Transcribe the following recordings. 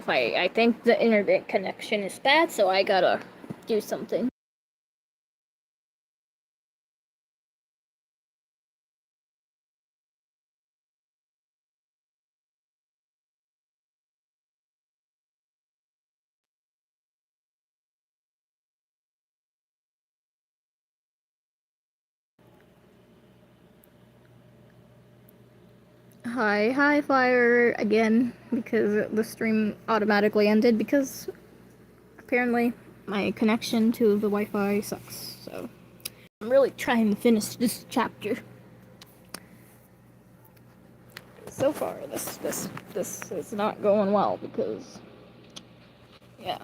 myself. I think the internet connection is bad, so I gotta do something. Hi, Fire again, because the stream automatically ended because apparently my connection to the Wi-Fi sucks. So I'm really trying to finish this chapter. So far, this is not going well because, yeah.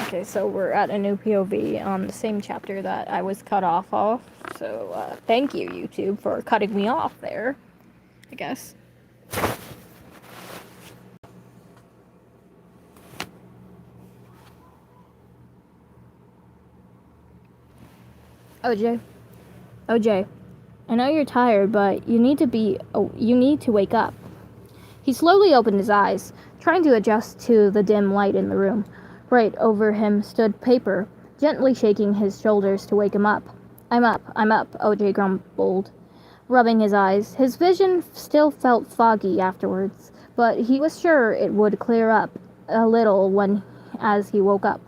Okay, so we're at a new POV on the same chapter that I was cut off of. So thank you, YouTube, for cutting me off there, I guess. OJ, I know you're tired, but you need to wake up. He slowly opened his eyes, trying to adjust to the dim light in the room. Right over him stood Paper, gently shaking his shoulders to wake him up. I'm up, OJ grumbled, rubbing his eyes. His vision still felt foggy afterwards, but he was sure it would clear up a little as he woke up.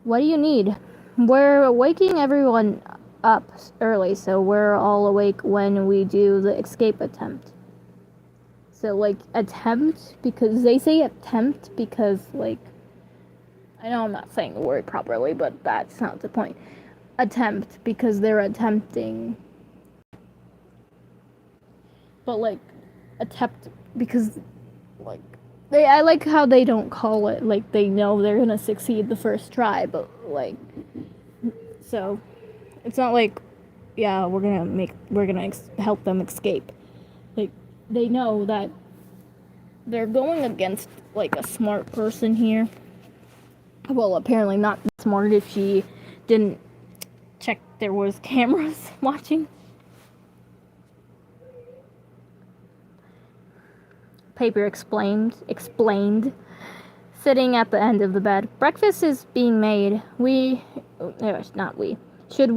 What do you need? We're waking everyone up early, so we're all awake when we do the escape attempt. So, attempt, because they say attempt because, I know I'm not saying the word properly, but that's not the point. Attempt, because they're attempting. But, attempt, because, I like how they don't call it, they know they're gonna succeed the first try, but, so, it's not yeah, we're gonna help them escape. They know that they're going against, a smart person here. Well, apparently not smart if she didn't check there was cameras watching. Paper explained, sitting at the end of the bed. Breakfast is being made. Not we. Should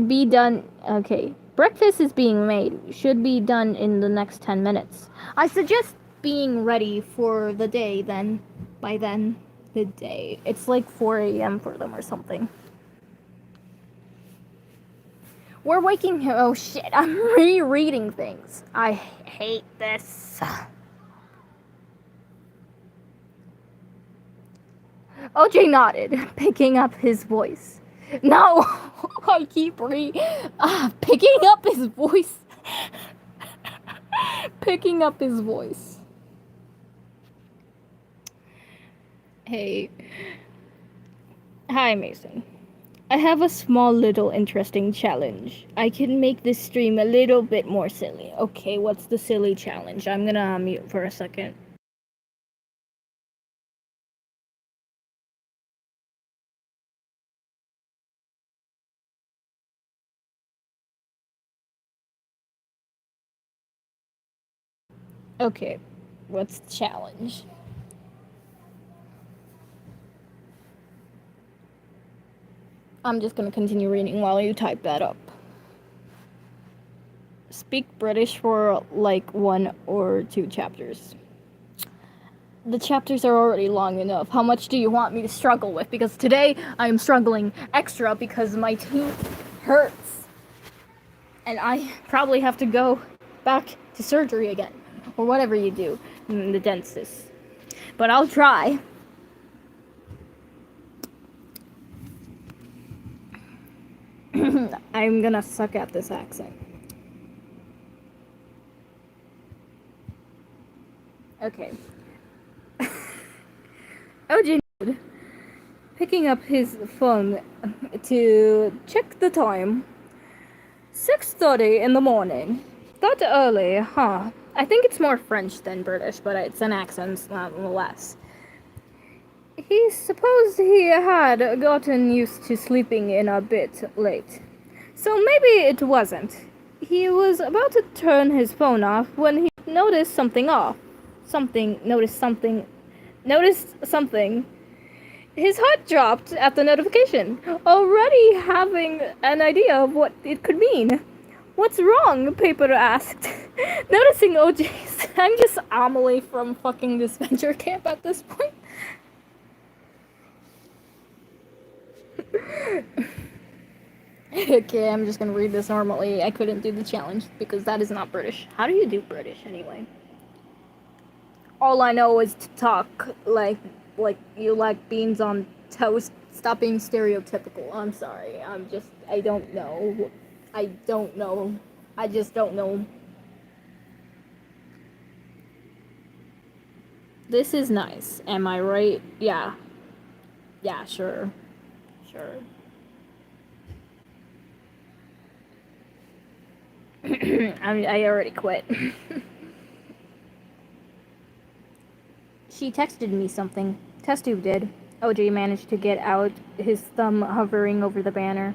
be done. Okay. Breakfast is being made. Should be done in the next 10 minutes. I suggest being ready for the day then. By then, the day. It's 4 a.m. for them or something. We're waking. Oh shit, I'm rereading things. I hate this. OJ nodded, picking up his voice. No! I keep picking up his voice. Picking up his voice. Hey. Hi, Mason. I have a small little interesting challenge. I can make this stream a little bit more silly. Okay, what's the silly challenge? I'm gonna mute for a second. Okay, what's the challenge? I'm just gonna continue reading while you type that up. Speak British for 1 or 2 chapters. The chapters are already long enough. How much do you want me to struggle with? Because today I am struggling extra because my tooth hurts. And I probably have to go back to surgery again. Or whatever you do in the dentist. But I'll try. I'm gonna suck at this accent. Okay. OJ, picking up his phone to check the time. 6:30 in the morning. That early, huh? I think it's more French than British, but it's an accent nonetheless. He supposed he had gotten used to sleeping in a bit late. So maybe it wasn't. He was about to turn his phone off when he noticed something off. Noticed something. His heart dropped at the notification, already having an idea of what it could mean. What's wrong? Paper asked. Noticing OJ's. I'm just Amelie from fucking Dispenser Camp at this point. Okay, I'm just gonna read this normally. I couldn't do the challenge because that is not British. How do you do British anyway? All I know is to talk like you like beans on toast. Stop being stereotypical. I'm sorry. I don't know. I just don't know. This is nice. Am I right? Yeah. Yeah, sure. Sure. I already quit. She texted me something. Test tube did. OJ managed to get out, his thumb hovering over the banner.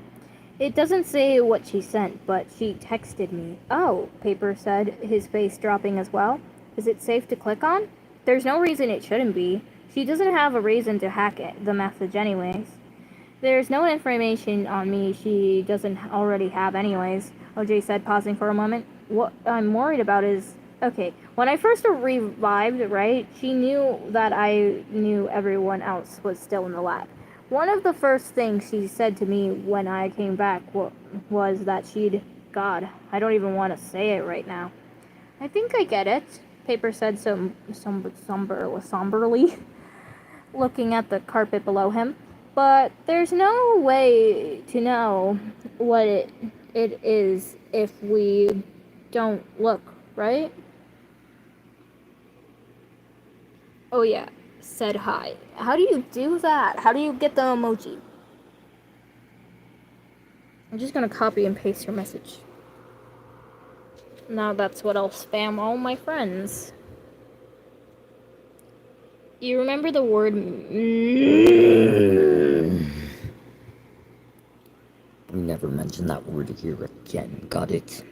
It doesn't say what she sent, but she texted me. Oh, Paper said, his face dropping as well. Is it safe to click on? There's no reason it shouldn't be. She doesn't have a reason to hack it, the message anyways. There's no information on me she doesn't already have anyways, OJ said, pausing for a moment. What I'm worried about is... Okay, when I first revived, right, she knew that I knew everyone else was still in the lab. One of the first things she said to me when I came back was that she'd... God, I don't even want to say it right now. I think I get it, Paper said somberly, looking at the carpet below him. But there's no way to know what it is if we don't look, right? Oh yeah, said hi. How do you do that? How do you get the emoji? I'm just gonna copy and paste your message. Now that's what I'll spam all my friends. You remember the word... Never mention that word here again, got it?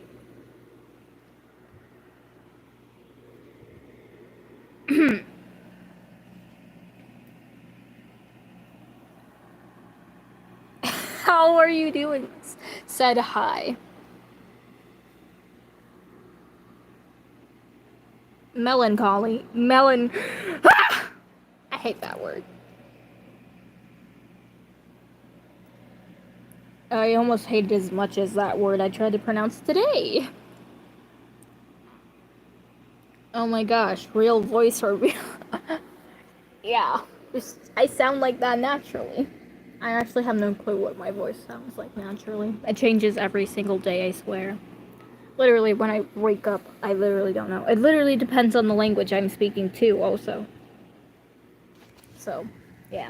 How are you doing? Said hi. Melancholy. I hate that word. I almost hate it as much as that word I tried to pronounce today. Oh my gosh, real voice or real... Yeah, I sound like that naturally. I actually have no clue what my voice sounds like naturally. It changes every single day, I swear. Literally, when I wake up, I literally don't know. It literally depends on the language I'm speaking to, also. So, yeah.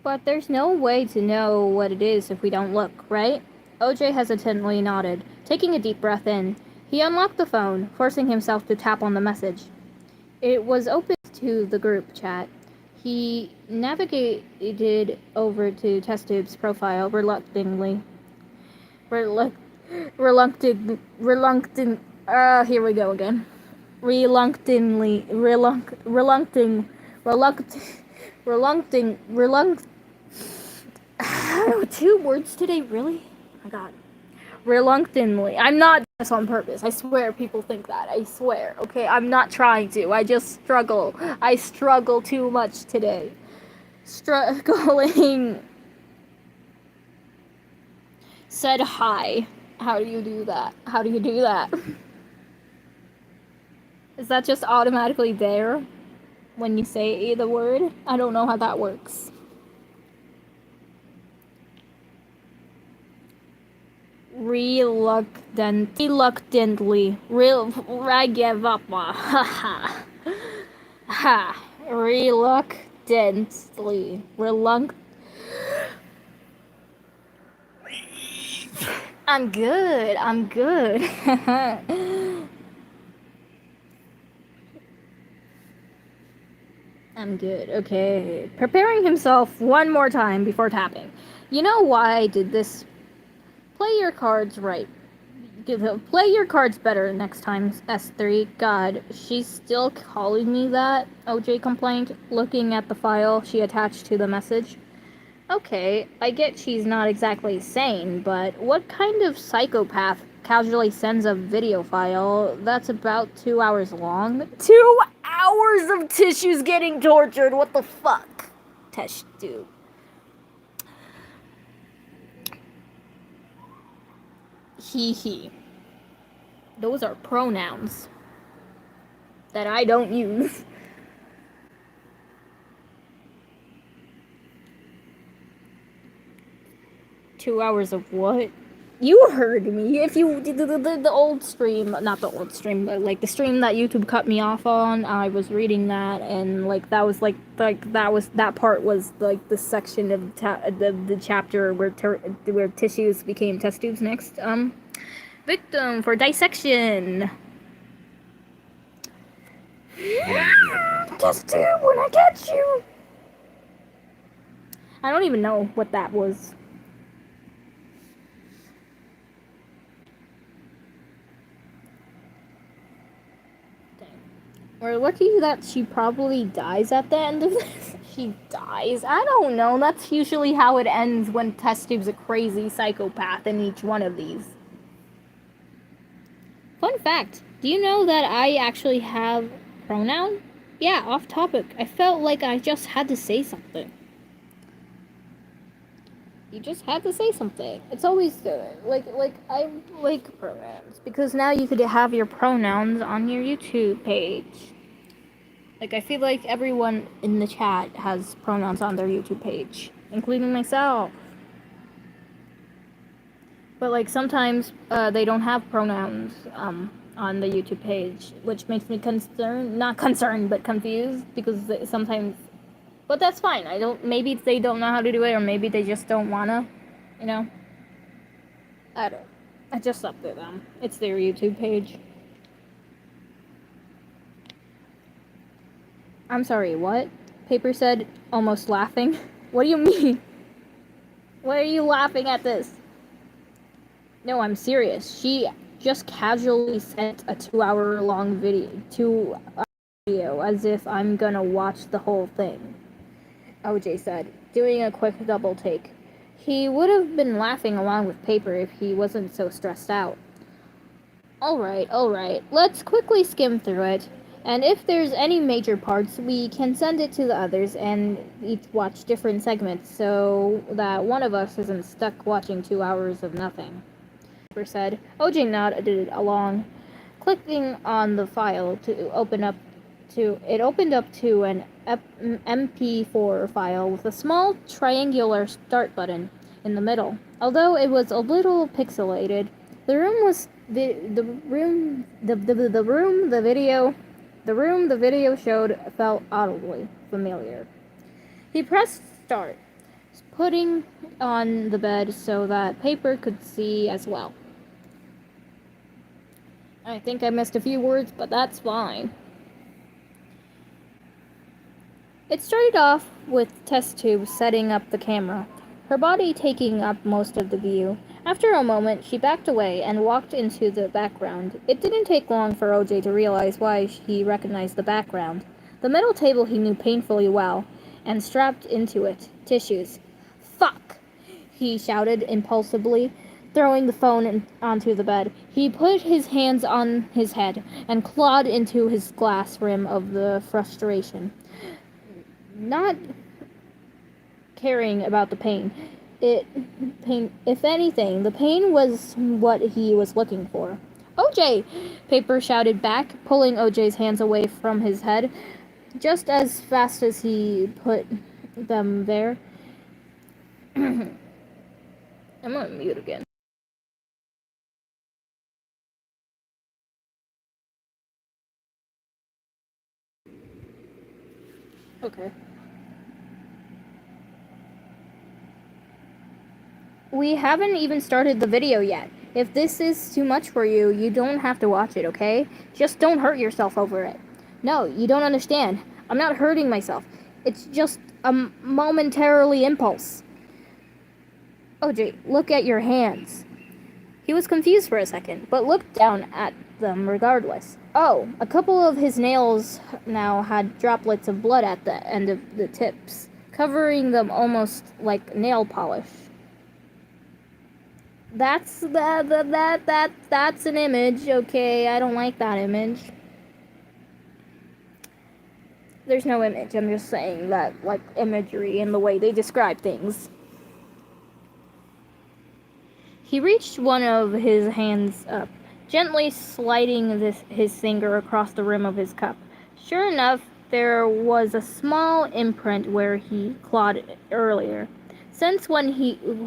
But there's no way to know what it is if we don't look, right? OJ hesitantly nodded, taking a deep breath in. He unlocked the phone, forcing himself to tap on the message. It was open to the group chat. He navigated over to Test Tube's profile reluctantly. Reluctant. Here we go again. Reluctant. 2 words today, really? Oh my god. Reluctantly. I'm not doing this on purpose. I swear people think that. I swear. Okay, I'm not trying to. I just struggle. I struggle too much today. Struggling. Said hi. How do you do that? How do you do that? Is that just automatically there when you say the word? I don't know how that works. Reluctantly. I give up. Reluctantly. I'm good. I'm good. Okay. Preparing himself one more time before tapping. You know why I did this? Play your cards right. Play your cards better next time, S3. God, she's still calling me that, OJ complained, looking at the file she attached to the message. Okay, I get she's not exactly sane, but what kind of psychopath casually sends a video file that's about 2 hours long? 2 hours of tissues getting tortured, what the fuck? Tesh, dude. He. Those are pronouns that I don't use. Two hours of what? You heard me. If you did the old stream, not the old stream, but like the stream that YouTube cut me off on, I was reading that, and like that was that part was like the section of the chapter where tissues became test tubes next. Victim for dissection. Test tube when I catch you. I don't even know what that was. We're lucky that she probably dies at the end of this. She dies? I don't know. That's usually how it ends when test tube's a crazy psychopath in each one of these. Fun fact. Do you know that I actually have pronoun? Yeah, off topic. I felt like I just had to say something. You just had to say something. It's always good. Like I like pronouns because now you could have your pronouns on your YouTube page. Like I feel like everyone in the chat has pronouns on their YouTube page, including myself. But like sometimes they don't have pronouns on the YouTube page, which makes me not concerned, but confused because sometimes. But that's fine. Maybe they don't know how to do it, or maybe they just don't wanna, you know. I just up to them. It's their YouTube page. I'm sorry, what? Paper said, almost laughing. What do you mean? Why are you laughing at this? No, I'm serious. She just casually sent a 2-hour long video as if I'm gonna watch the whole thing. OJ said, doing a quick double take. He would have been laughing along with Paper if he wasn't so stressed out. Alright, let's quickly skim through it, and if there's any major parts, we can send it to the others and each watch different segments so that one of us isn't stuck watching 2 hours of nothing. Paper said. OJ nodded along, clicking on the file to open up it opened up to an MP4 file with a small triangular start button in the middle. Although it was a little pixelated, the room the video showed felt audibly familiar. He pressed start, putting on the bed so that Paper could see as well. I think I missed a few words, but that's fine. It started off with test tube setting up the camera, her body taking up most of the view. After a moment, she backed away and walked into the background. It didn't take long for OJ to realize why he recognized the background. The metal table he knew painfully well, and strapped into it, tissues. Fuck! He shouted impulsively, throwing the phone onto the bed. He put his hands on his head and clawed into his glass rim of the frustration. Not caring about the pain. If anything, the pain was what he was looking for. OJ! Paper shouted back, pulling OJ's hands away from his head. Just as fast as he put them there. I'm gonna mute again. Okay. We haven't even started the video yet. If this is too much for you, you don't have to watch it, okay? Just don't hurt yourself over it. No, you don't understand. I'm not hurting myself. It's just a momentarily impulse. OJ, look at your hands. He was confused for a second, but looked down at them regardless. Oh, a couple of his nails now had droplets of blood at the end of the tips, covering them almost like nail polish. That's that's an image, okay? I don't like that image. There's no image. I'm just saying that, like, imagery and the way they describe things. He reached one of his hands up, gently sliding his finger across the rim of his cup. Sure enough, there was a small imprint where he clawed earlier. Since when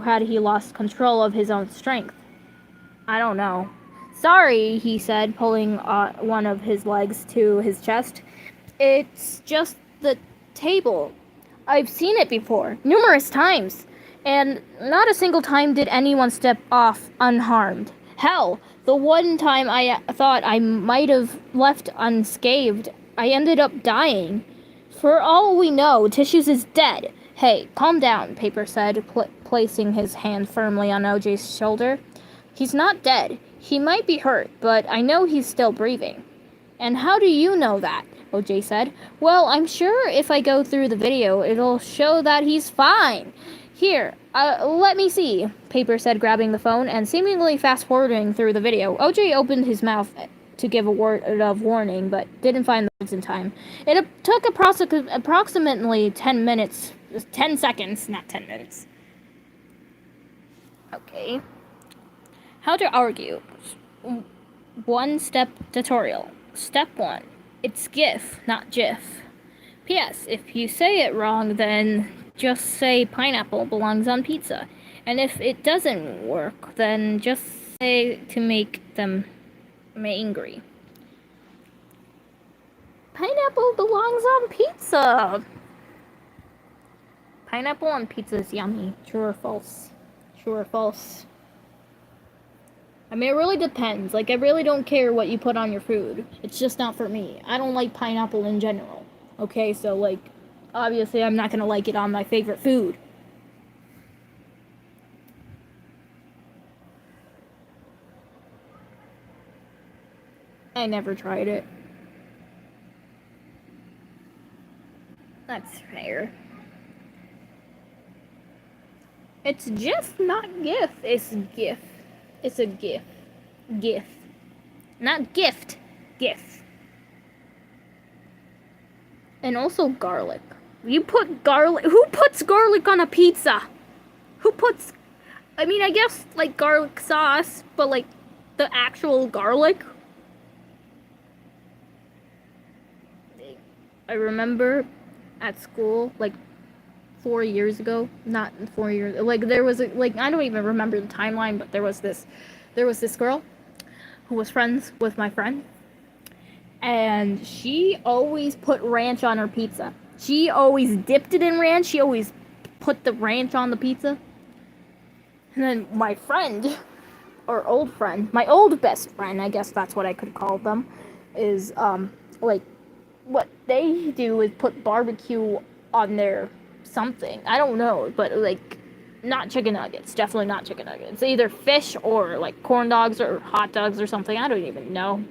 had he lost control of his own strength? I don't know. Sorry, he said, pulling one of his legs to his chest. It's just the table. I've seen it before, numerous times. And not a single time did anyone step off unharmed. Hell, the one time I thought I might have left unscathed, I ended up dying. For all we know, Tissues is dead. Hey, calm down, Paper said, placing his hand firmly on OJ's shoulder. He's not dead. He might be hurt, but I know he's still breathing. And how do you know that? OJ said. Well, I'm sure if I go through the video, it'll show that he's fine. Here, let me see, Paper said, grabbing the phone and seemingly fast-forwarding through the video. OJ opened his mouth to give a word of warning, but didn't find the words in time. It took approximately 10 seconds, not 10 minutes. Okay. How to argue. 1-step tutorial. Step 1. It's GIF, not GIF. P.S. If you say it wrong, then just say pineapple belongs on pizza. And if it doesn't work, then just say to make them angry. Pineapple belongs on pizza! Pineapple on pizza is yummy. True or false? True or false? I mean, it really depends. Like, I really don't care what you put on your food. It's just not for me. I don't like pineapple in general. Okay, so, like, obviously I'm not gonna like it on my favorite food. I never tried it. That's fair. It's GIF, not GIF. It's GIF. It's a GIF. GIF. Not gift. GIF. And also garlic. You put garlic. Who puts garlic on a pizza? Who puts. I mean, I guess, like, garlic sauce, but, like, the actual garlic? I remember at school, like, 4 years ago, not 4 years, like, there was like, I don't even remember the timeline, but there was this girl who was friends with my friend, and she always put ranch on her pizza. She always dipped it in ranch. She always put the ranch on the pizza. And then my friend, or old friend, my old best friend, I guess that's what I could call them, is like, what they do is put barbecue on their something. I don't know, but, like, not chicken nuggets. Definitely not chicken nuggets. It's either fish or, like, corn dogs or hot dogs or something. I don't even know.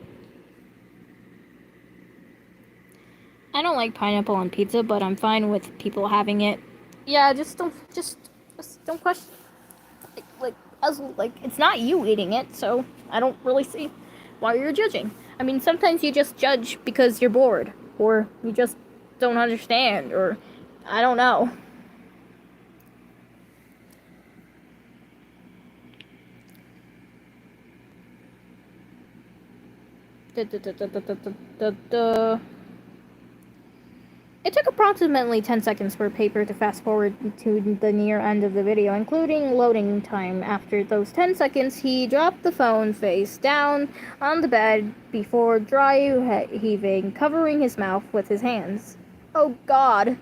I don't like pineapple on pizza, but I'm fine with people having it. Yeah, just don't question. Like, it's not you eating it, so I don't really see why you're judging. I mean, sometimes you just judge because you're bored, or you just don't understand, or I don't know. It took approximately 10 seconds for Paper to fast forward to the near end of the video, including loading time. After those 10 seconds, he dropped the phone face down on the bed before dry heaving, covering his mouth with his hands. Oh God,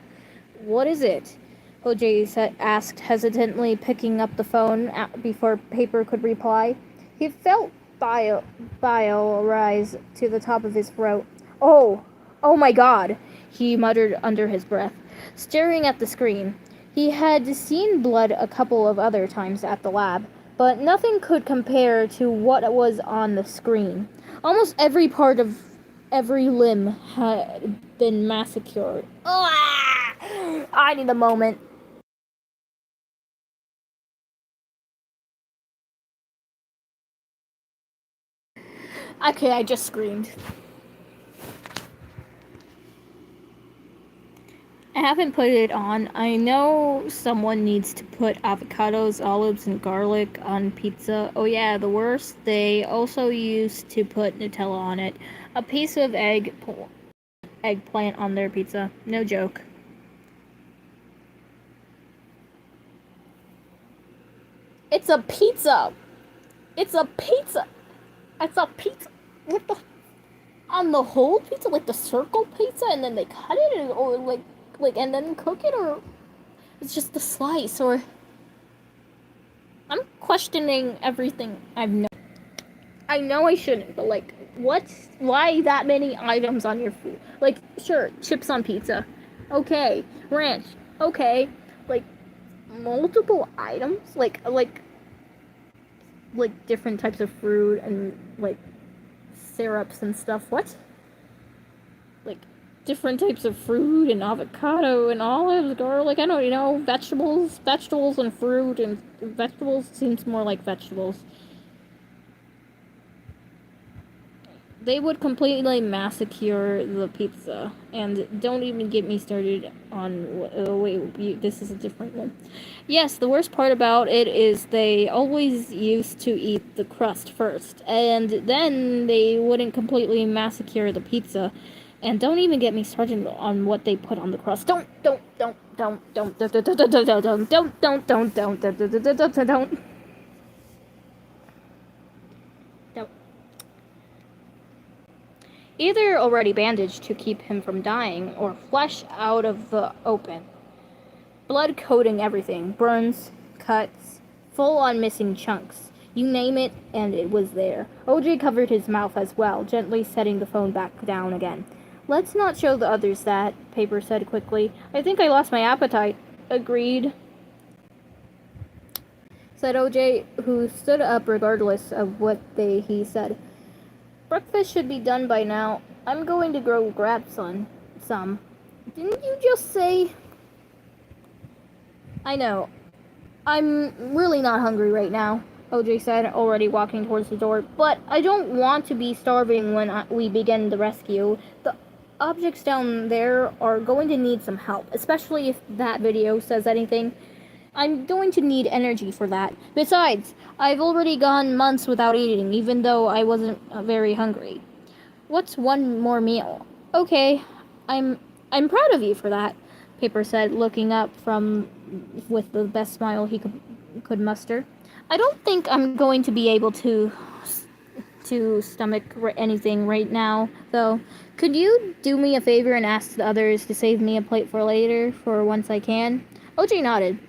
what is it? OJ asked hesitantly, picking up the phone before Paper could reply. He felt bile rise to the top of his throat. Oh my God. he muttered under his breath, staring at the screen. He had seen blood a couple of other times at the lab, but nothing could compare to what was on the screen. Almost every part of every limb had been massacred. Ah! I need a moment. Okay, I just screamed. I haven't put it on. I know someone needs to put avocados, olives, and garlic on pizza. Oh yeah, the worst. They also used to put Nutella on it. A piece of eggplant on their pizza. No joke. It's a pizza. It's a pizza. It's a pizza. What the? On the whole pizza, like the circle pizza, and then they cut it, or like, and then cook it, or it's just the slice, or I'm questioning everything I've known. I know I shouldn't, but like, why that many items on your food? Like, sure, chips on pizza, okay, ranch, okay, like multiple items, like different types of fruit and like syrups and stuff. What? Like different types of fruit and avocado and olives, garlic. I don't know, vegetables and fruit, and vegetables seems more like vegetables. They would completely massacre the pizza. And don't even get me started on... wait, this is a different one. Yes, the worst part about it is they always used to eat the crust first. And then they wouldn't completely massacre the pizza. And don't even get me started on what they put on the crust. Don't. Either already bandaged to keep him from dying, or flesh out of the open. Blood coating everything. Burns, cuts, full on missing chunks. You name it, and it was there. OJ covered his mouth as well, gently setting the phone back down again. Let's not show the others that, Paper said quickly. I think I lost my appetite. Agreed, said OJ, who stood up regardless of what he said. Breakfast should be done by now. I'm going to go grab some. Didn't you just say... I know. I'm really not hungry right now, OJ said, already walking towards the door. But I don't want to be starving when we begin the rescue. The objects down there are going to need some help, especially if that video says anything. I'm going to need energy for that. Besides, I've already gone months without eating, even though I wasn't very hungry. What's one more meal? Okay, I'm proud of you for that, Paper said, looking up with the best smile he could muster. I don't think I'm going to be able to stomach anything right now, though. Could you do me a favor and ask the others to save me a plate for later, for once I can? OJ nodded,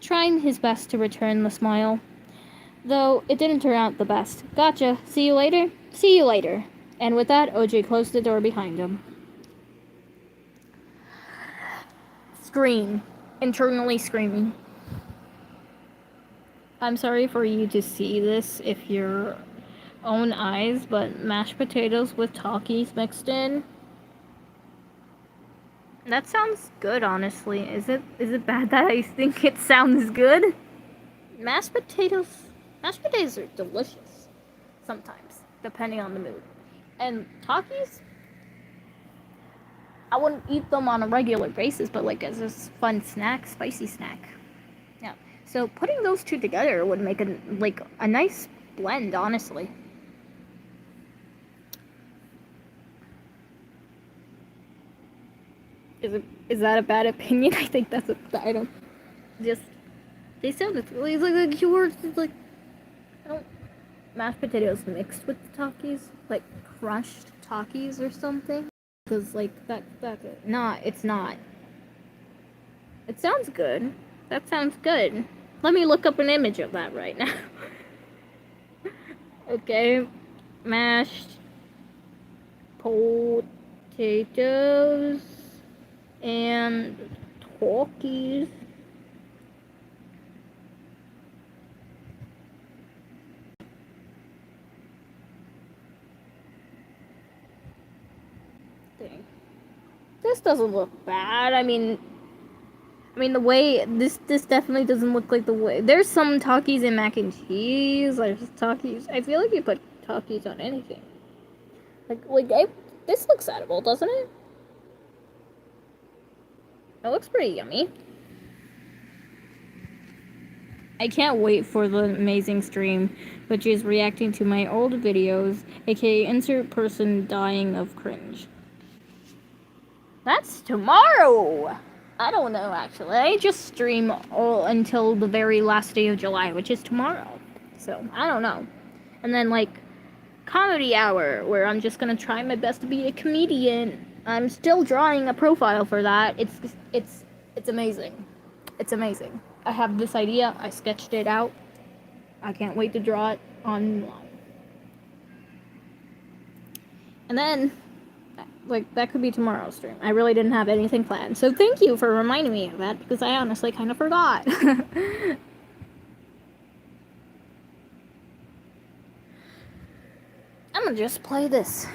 trying his best to return the smile, though it didn't turn out the best. Gotcha. See you later? See you later. And with that, OJ closed the door behind him. Scream. Internally screaming. I'm sorry for you to see this if your own eyes, but mashed potatoes with Takis mixed in. That sounds good, honestly. Is it bad that I think it sounds good? Mashed potatoes are delicious. Sometimes, depending on the mood. And Takis, I wouldn't eat them on a regular basis, but like as a fun snack, spicy snack. Yeah. So putting those two together would make a nice blend, honestly. Is that a bad opinion? I think that's I don't. Just they sound like yours. It's like I don't mashed potatoes mixed with the Takis, like crushed Takis or something. Because like that's it. It's not. It sounds good. That sounds good. Let me look up an image of that right now. Okay, mashed potatoes And talkies. Dang. This doesn't look bad. I mean the way this definitely doesn't look like the way. There's some Takis in mac and cheese. There's Takis. I feel like you put Takis on anything. This looks edible, doesn't it? It looks pretty yummy. I can't wait for the amazing stream, which is reacting to my old videos, aka insert person dying of cringe. That's tomorrow! I don't know, actually. I just stream all until the very last day of July, which is tomorrow. So, I don't know. And then, like, comedy hour, where I'm just gonna try my best to be a comedian. I'm still drawing a profile for that. It's amazing. It's amazing. I have this idea. I sketched it out. I can't wait to draw it online. And then, like, that could be tomorrow's stream. I really didn't have anything planned. So thank you for reminding me of that, because I honestly kind of forgot. I'm gonna just play this.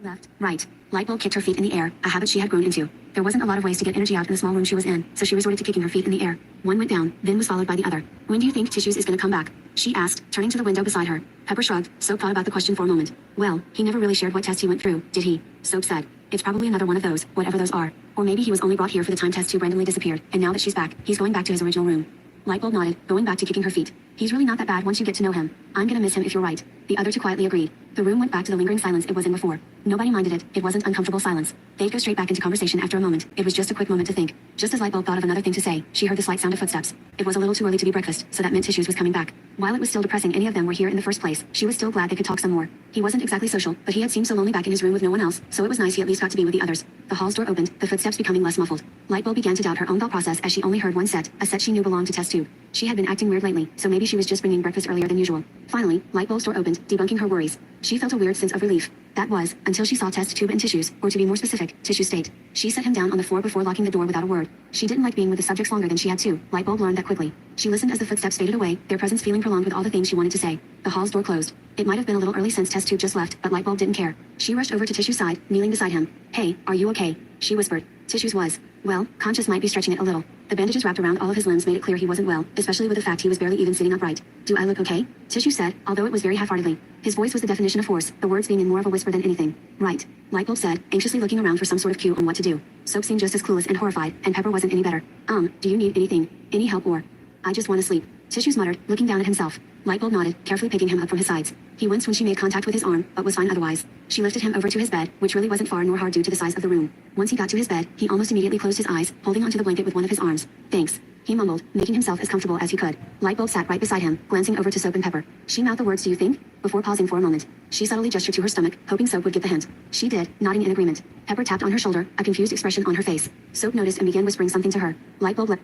Left, right. Lightbulb kicked her feet in the air, a habit she had grown into. There wasn't a lot of ways to get energy out in the small room she was in, so she resorted to kicking her feet in the air. One went down, then was followed by the other. When do you think Tissues is gonna come back? She asked, turning to the window beside her. Pepper shrugged. Soap thought about the question for a moment. Well, he never really shared what test he went through, did he? Soap said. It's probably another one of those, whatever those are. Or maybe he was only brought here for the time test tube randomly disappeared, and now that she's back, he's going back to his original room. Lightbulb nodded, going back to kicking her feet. He's really not that bad once you get to know him. I'm gonna miss him if you're right. The other two quietly agreed. The room went back to the lingering silence it was in before. Nobody minded it. It wasn't uncomfortable silence. They'd go straight back into conversation after a moment. It was just a quick moment to think. Just as Lightbulb thought of another thing to say, she heard the slight sound of footsteps. It was a little too early to be breakfast, so that meant Tissues was coming back. While it was still depressing any of them were here in the first place, she was still glad they could talk some more. He wasn't exactly social, but he had seemed so lonely back in his room with no one else, so it was nice he at least got to be with the others. The hall's door opened, the footsteps becoming less muffled. Lightbulb began to doubt her own thought process as she only heard one set, a set she knew belonged to test tube. She had been acting weird lately, so maybe she was just bringing breakfast earlier than usual. Finally, Lightbulb's door opened, debunking her worries. She felt a weird sense of relief. That was, until she saw test tube and Tissues, or to be more specific, Tissue state. She set him down on the floor before locking the door without a word. She didn't like being with the subjects longer than she had to. Lightbulb learned that quickly. She listened as the footsteps faded away, their presence feeling prolonged with all the things she wanted to say. The hall's door closed. It might have been a little early since test tube just left, but Lightbulb didn't care. She rushed over to Tissue's side, kneeling beside him. Hey, are you okay? She whispered. Tissues was, well, conscious might be stretching it a little. The bandages wrapped around all of his limbs made it clear he wasn't well, especially with the fact he was barely even sitting upright. Do I look okay? Tissue said, although it was very half-heartedly. His voice was the definition of force, the words being in more of a whisper than anything. Right. Lightbulb said, anxiously looking around for some sort of cue on what to do. Soap seemed just as clueless and horrified, and Pepper wasn't any better. Do you need anything? Any help or? I just want to sleep. Tissues muttered, looking down at himself. Lightbulb nodded, carefully picking him up from his sides. He winced when she made contact with his arm, but was fine otherwise. She lifted him over to his bed, which really wasn't far nor hard due to the size of the room. Once he got to his bed, he almost immediately closed his eyes, holding onto the blanket with one of his arms. Thanks. He mumbled, making himself as comfortable as he could. Lightbulb sat right beside him, glancing over to Soap and Pepper. She mouthed the words, do you think? Before pausing for a moment. She subtly gestured to her stomach, hoping Soap would get the hint. She did, nodding in agreement. Pepper tapped on her shoulder, a confused expression on her face. Soap noticed and began whispering something to her. Lightbulb let...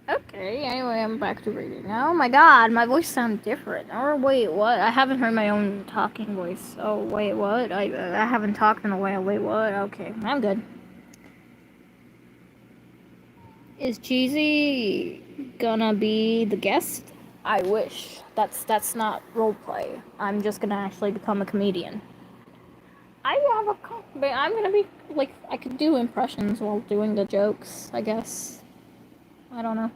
Okay, anyway, I'm back to reading now. Oh my god, my voice sounds different. Or wait, what? I haven't heard my own talking voice. Oh, wait, what? I haven't talked in a while. Wait, what? Okay, I'm good. Is Cheesy gonna be the guest? I wish. That's not roleplay. I'm just gonna actually become a comedian. I'm gonna be, like, I could do impressions while doing the jokes, I guess. I don't know.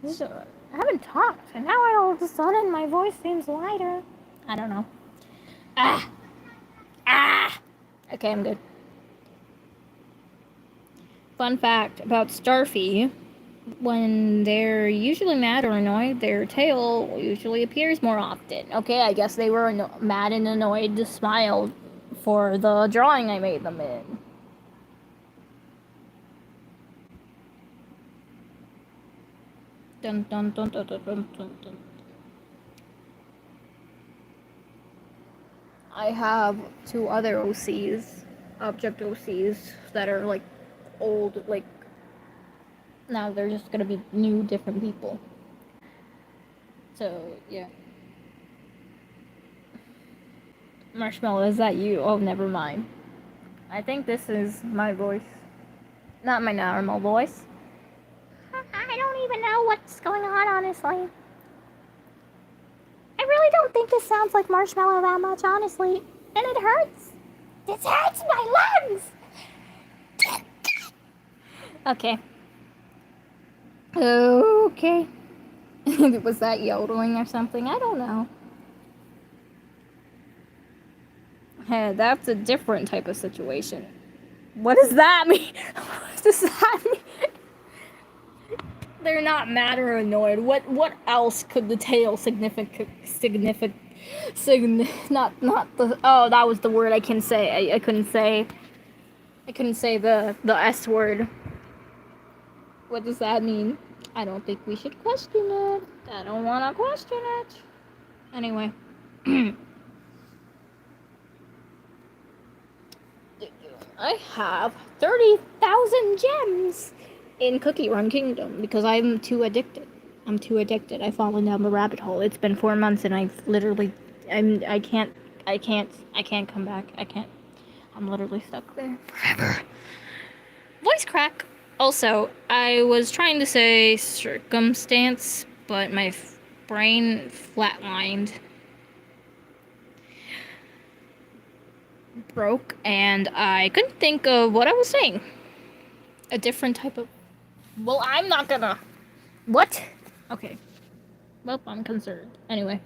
I haven't talked, and now all of a sudden my voice seems lighter. I don't know. Okay, I'm good. Fun fact about Starfy. When they're usually mad or annoyed, their tail usually appears more often. Okay, I guess they were mad and annoyed to smile for the drawing I made them in. Dun, dun, dun, dun, dun, dun, dun, dun. I have two other OCs, object OCs, that are like old, like now they're just gonna be new, different people. So, yeah. Marshmallow, is that you? Oh, never mind. I think this is my voice. Not my normal voice. I don't even know what's going on, honestly. I really don't think this sounds like Marshmallow that much, honestly. And it hurts. This hurts my lungs! Okay. Okay. Was that yodeling or something? I don't know. Hey, that's a different type of situation. What does that mean? What does that mean? They're not mad or annoyed. What else could the tail not the oh, that was the word I can say. I couldn't say the S word. What does that mean? I don't think we should question it. I don't want to question it. Anyway. I have 30,000 gems in Cookie Run Kingdom because I'm too addicted. I've fallen down the rabbit hole. It's been 4 months and I've literally, I can't come back. I'm literally stuck there forever. Voice crack. Also, I was trying to say circumstance, but my brain flatlined. Broke, and I couldn't think of what I was saying. A different type of... Well, I'm not gonna... What? Okay. Well, I'm concerned. Anyway.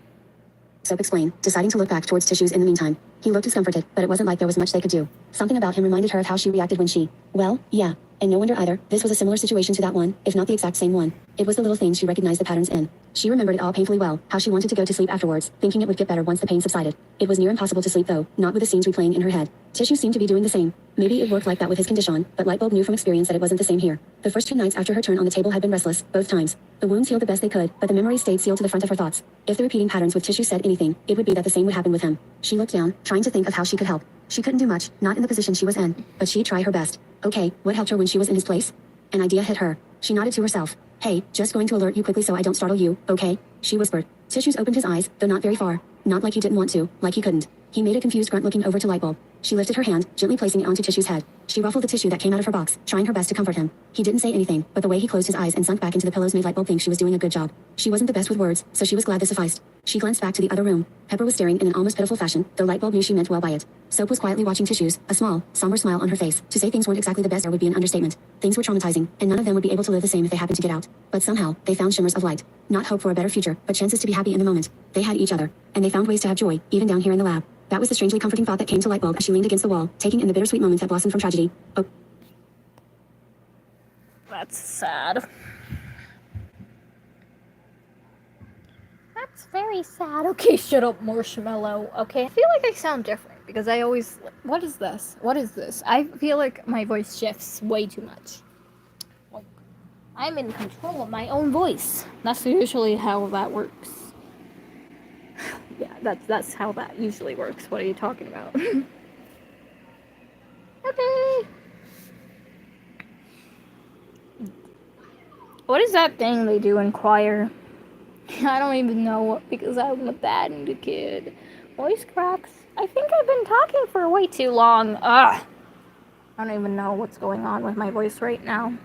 Soap explained, deciding to look back towards Tissues in the meantime. He looked discomforted, but it wasn't like there was much they could do. Something about him reminded her of how she reacted when she... Well, yeah. And no wonder either. This was a similar situation to that one, if not the exact same one. It was the little things she recognized the patterns in. She remembered it all painfully well, how she wanted to go to sleep afterwards, thinking it would get better once the pain subsided. It was near impossible to sleep though, not with the scenes replaying in her head. Tissues seemed to be doing the same. Maybe it worked like that with his condition, but Lightbulb knew from experience that it wasn't the same here. The first 2 nights after her turn on the table had been restless, both times. The wounds healed the best they could, but the memories stayed sealed to the front of her thoughts. If the repeating patterns with Tissues said anything, it would be that the same would happen with him. She looked down, trying to think of how she could help. She couldn't do much, not in the position she was in, but she'd try her best. Okay, what helped her when she was in his place? An idea hit her. She nodded to herself. Hey, just going to alert you quickly so I don't startle you, okay? She whispered. Tissues opened his eyes, though not very far. Not like he didn't want to, like he couldn't. He made a confused grunt looking over to Lightbulb. She lifted her hand, gently placing it onto Tissue's head. She ruffled the tissue that came out of her box, trying her best to comfort him. He didn't say anything, but the way he closed his eyes and sunk back into the pillows made Lightbulb think she was doing a good job. She wasn't the best with words, so she was glad this sufficed. She glanced back to the other room. Pepper was staring in an almost pitiful fashion, though Lightbulb knew she meant well by it. Soap was quietly watching Tissues, a small, somber smile on her face. To say things weren't exactly the best there would be an understatement. Things were traumatizing, and none of them would be able to live the same if they happened to get out. But somehow, they found shimmers of light. Not hope for a better future, but chances to be happy in the moment. They had each other, and they found ways to have joy, even down here in the lab. That was the strangely comforting thought that came to Lightbulb as she leaned against the wall, taking in the bittersweet moments that blossomed from tragedy. Oh. That's sad. That's very sad. Okay, shut up, Marshmallow. Okay, I feel like I sound different because I always... What is this? What is this? I feel like my voice shifts way too much. Like, I'm in control of my own voice. That's usually how that works. Yeah, that's how that usually works. What are you talking about? Okay. What is that thing they do in choir? I don't even know because I'm a bad kid. Voice cracks. I think I've been talking for way too long. Ugh. I don't even know what's going on with my voice right now.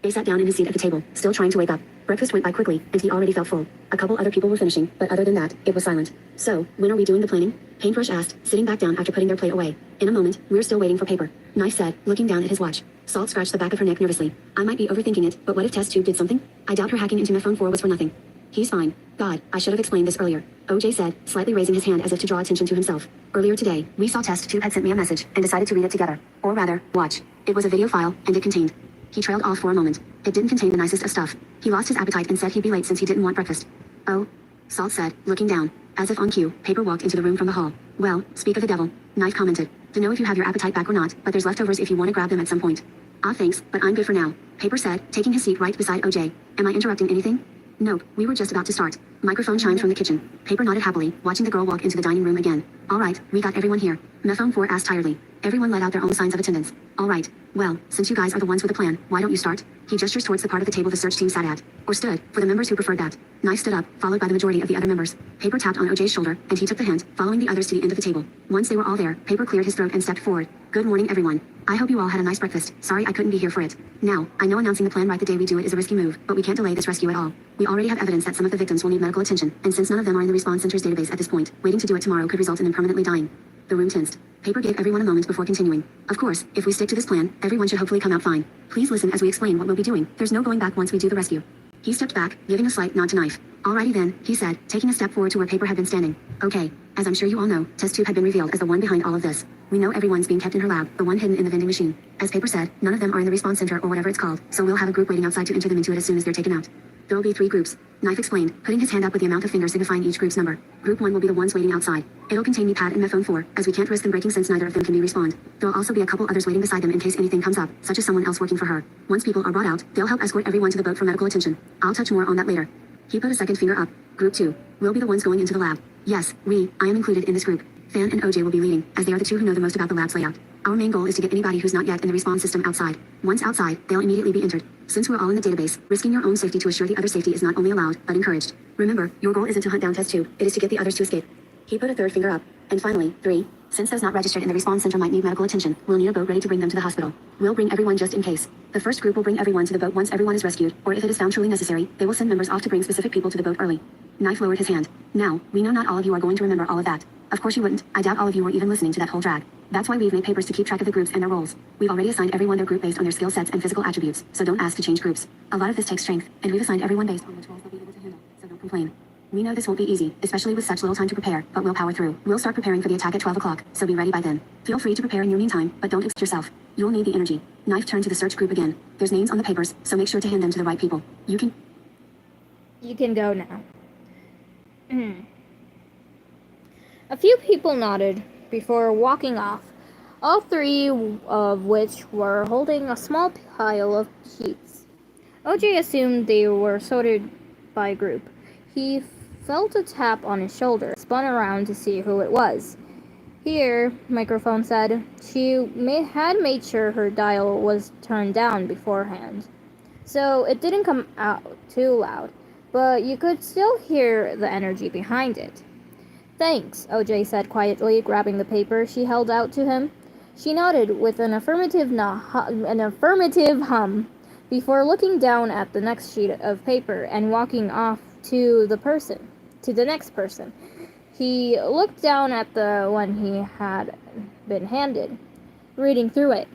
He sat down in his seat at the table, still trying to wake up. Breakfast went by quickly, and he already felt full. A couple other people were finishing, but other than that, it was silent. So, when are we doing the planning? Paintbrush asked, sitting back down after putting their plate away. In a moment, we're still waiting for paper. Knife said, looking down at his watch. Salt scratched the back of her neck nervously. I might be overthinking it, but what if test tube did something? I doubt her hacking into my phone 4 was for nothing. He's fine. God, I should have explained this earlier. OJ said, slightly raising his hand as if to draw attention to himself. Earlier today, we saw test tube had sent me a message, and decided to read it together. Or rather, watch. It was a video file, and it contained... He trailed off for a moment. It didn't contain the nicest of stuff. He lost his appetite and said he'd be late since he didn't want breakfast. Oh, Salt said, looking down. As if on cue, Paper walked into the room from the hall. Well, speak of the devil. Knife commented. To know if you have your appetite back or not, but there's leftovers if you want to grab them at some point. Ah, thanks, but I'm good for now. Paper said, taking his seat right beside OJ. Am I interrupting anything? Nope, we were just about to start. Microphone chimed from the kitchen. Paper nodded happily, watching the girl walk into the dining room again. All right, we got everyone here. Mephone 4 asked tiredly. Everyone let out their own signs of attendance. All right. Well, since you guys are the ones with the plan, why don't you start? He gestures towards the part of the table the search team sat at. Or stood, for the members who preferred that. Knife stood up, followed by the majority of the other members. Paper tapped on OJ's shoulder, and he took the hint, following the others to the end of the table. Once they were all there, Paper cleared his throat and stepped forward. Good morning, everyone. I hope you all had a nice breakfast. Sorry I couldn't be here for it. Now, I know announcing the plan right the day we do it is a risky move, but we can't delay this rescue at all. We already have evidence that some of the victims will need medical attention, and since none of them are in the response center's database at this point, waiting to do it tomorrow could result in them permanently dying. The room tensed. Paper gave everyone a moment before continuing. Of course, if we stick to this plan, everyone should hopefully come out fine. Please listen as we explain what we'll be doing. There's no going back once we do the rescue. He stepped back, giving a slight nod to Knife. Alrighty then, he said, taking a step forward to where Paper had been standing. Okay, as I'm sure you all know, Test Tube had been revealed as the one behind all of this. We know everyone's being kept in her lab, the one hidden in the vending machine. As Paper said, none of them are in the response center or whatever it's called, so we'll have a group waiting outside to enter them into it as soon as they're taken out. There'll be 3 groups. Knife explained, putting his hand up with the amount of fingers signifying each group's number. Group 1 will be the ones waiting outside. It'll contain me, Pat, and Mephone 4, as we can't risk them breaking since neither of them can be respawned. There'll also be a couple others waiting beside them in case anything comes up, such as someone else working for her. Once people are brought out, they'll help escort everyone to the boat for medical attention. I'll touch more on that later. He put a second finger up. Group 2. We'll be the ones going into the lab. Yes, I am included in this group. Fan and OJ will be leading, as they are the 2 who know the most about the lab's layout. Our main goal is to get anybody who's not yet in the respawn system outside. Once outside, they'll immediately be entered. Since we're all in the database, risking your own safety to assure the other safety is not only allowed, but encouraged. Remember, your goal isn't to hunt down Test Tube, it is to get the others to escape. He put a third finger up. And finally, 3. Since those not registered in the respawn center might need medical attention, we'll need a boat ready to bring them to the hospital. We'll bring everyone just in case. The first group will bring everyone to the boat once everyone is rescued, or if it is found truly necessary, they will send members off to bring specific people to the boat early. Knife lowered his hand. Now, we know not all of you are going to remember all of that. Of course you wouldn't. I doubt all of you were even listening to that whole drag. That's why we've made papers to keep track of the groups and their roles. We've already assigned everyone their group based on their skill sets and physical attributes, so don't ask to change groups. A lot of this takes strength, and we've assigned everyone based on which roles they'll be able to handle, so don't complain. We know this won't be easy, especially with such little time to prepare, but we'll power through. We'll start preparing for the attack at 12 o'clock, so be ready by then. Feel free to prepare in your meantime, but don't exert yourself. You'll need the energy. Knife turned to the search group again. There's names on the papers, so make sure to hand them to the right people. You can go now. A few people nodded before walking off, all 3 of which were holding a small pile of sheets. OJ assumed they were sorted by group. He felt a tap on his shoulder, spun around to see who it was. Here, Microphone said, she had made sure her dial was turned down beforehand, so it didn't come out too loud, but you could still hear the energy behind it. Thanks, OJ said quietly, grabbing the paper she held out to him. She nodded with an affirmative hum before looking down at the next sheet of paper and walking off to the next person. He looked down at the one he had been handed, reading through it.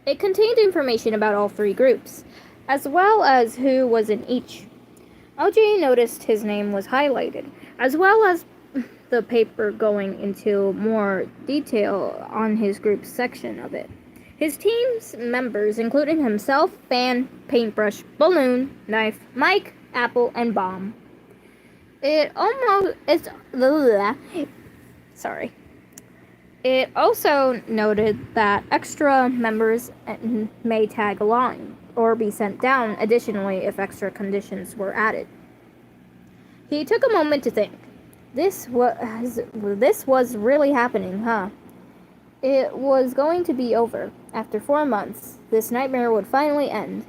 It contained information about all 3 groups, as well as who was in each. OJ noticed his name was highlighted, as well as the paper going into more detail on his group's section of it. His team's members, including himself, Fan, Paintbrush, Balloon, Knife, Mike, Apple, and Bomb. It also noted that extra members may tag along or be sent down additionally if extra conditions were added. He took a moment to think. This was really happening, huh? It was going to be over. After 4 months, this nightmare would finally end.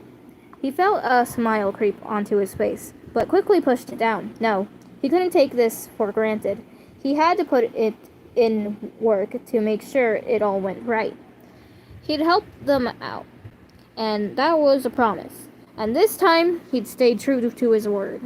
He felt a smile creep onto his face, but quickly pushed it down. No, he couldn't take this for granted. He had to put it in work to make sure it all went right. He'd help them out, and that was a promise. And this time, he'd stayed true to his word.